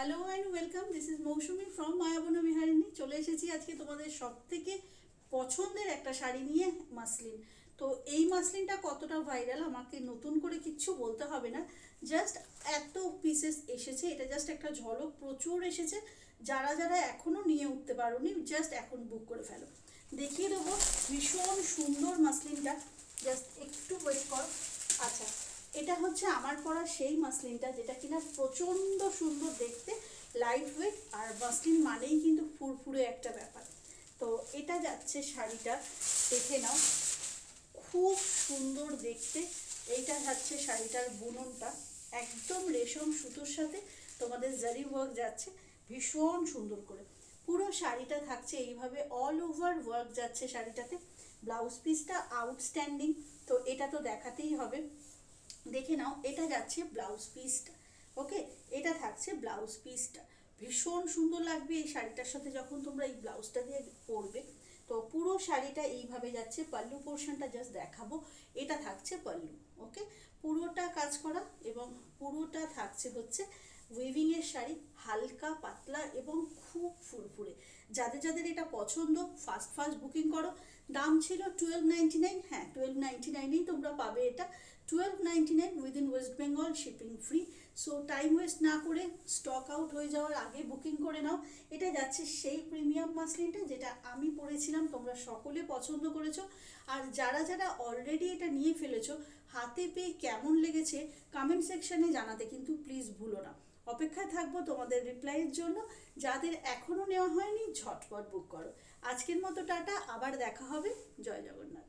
Hello and welcome, this is Mousumi from Mayabono Biharini. চলে এসেছি আজকে তোমাদের সব থেকে পছন্দের একটা শাড়ি নিয়ে, মাসলিন। তো এই মাসলিনটা কতটা ভাইরাল আমাকে নতুন করে কিচ্ছু বলতে হবে না, জাস্ট এত পিসেস এসেছে, এটা জাস্ট একটা ঝলক, প্রচুর এসেছে। যারা যারা এখনও নিয়ে উঠতে পারোনি, জাস্ট এখন বুক করে ফেলো। দেখিয়ে দেবো, ভীষণ সুন্দর মাসলিনটা, জাস্ট একটু ওয়েট করো। আচ্ছা, এটা হচ্ছে আমার পরা সেই মাসলিনটা যেটা কিনা প্রচণ্ড সুন্দর দেখতে, লাইট ওয়েট, আর মাসলিন মানেই কিন্তু ফুরফুরে একটা ব্যাপার। তো এটা যাচ্ছে শাড়িটা, দেখে নাও, খুব সুন্দর দেখতে। এইটা যাচ্ছে শাড়িটার বুননটা, একদম রেশম সুতোর সাথে তোমাদের জারি ওয়ার্ক যাচ্ছে ভীষণ সুন্দর করে। পুরো শাড়িটা থাকছে এইভাবে, অল ওভার ওয়ার্ক যাচ্ছে শাড়িটাতে। ব্লাউজ পিসটা আউটস্ট্যান্ডিং, তো এটা তো দেখাতেই হবে। দেখে নাও, এটা যাচ্ছে ব্লাউজ পিসটা। ওকে, এটা থাকছে ব্লাউজ পিসটা, ভীষণ সুন্দর লাগবে এই শাড়িটার সাথে যখন তোমরা এই ব্লাউজটা দিয়ে পরবে। তো পুরো শাড়িটা এইভাবে যাচ্ছে। পাল্লু পোর্শনটা জাস্ট দেখাবো, এটা থাকছে পাল্লু। ওকে, পুরোটা কাজ করা এবং পুরোটা থাকছে হচ্ছে উইভিংয়ের শাড়ি, হালকা পাতলা এবং খুব ফুরফুরে। যাদের যাদের এটা পছন্দ, ফাস্ট ফাস্ট বুকিং করো। দাম ছিল 1299, হ্যাঁ 1299এই তোমরা পাবে এটা। 1299 within West Bengal, shipping free. So time waste না করে স্টক আউট হয়ে যাওয়ার আগে বুকিং করে নাও। এটা যাচ্ছে সেই প্রিমিয়াম মাসলিনটা যেটা আমি পরেছিলাম, তোমরা সকলে পছন্দ করেছো। আর যারা যারা অলরেডি এটা নিয়ে ফেলেছো, হাতে পেয়ে কেমন লেগেছে কমেন্ট সেকশনে জানাতে কিন্তু প্লিজ ভুলো না। অপেক্ষায় থাকবো তোমাদের রিপ্লাইয়ের জন্য। যাদের এখনও নেওয়া হয়নি ঝটপট বুক করো। আজকের মতো টাটা, আবার দেখা হবে। জয় জগন্নাথ।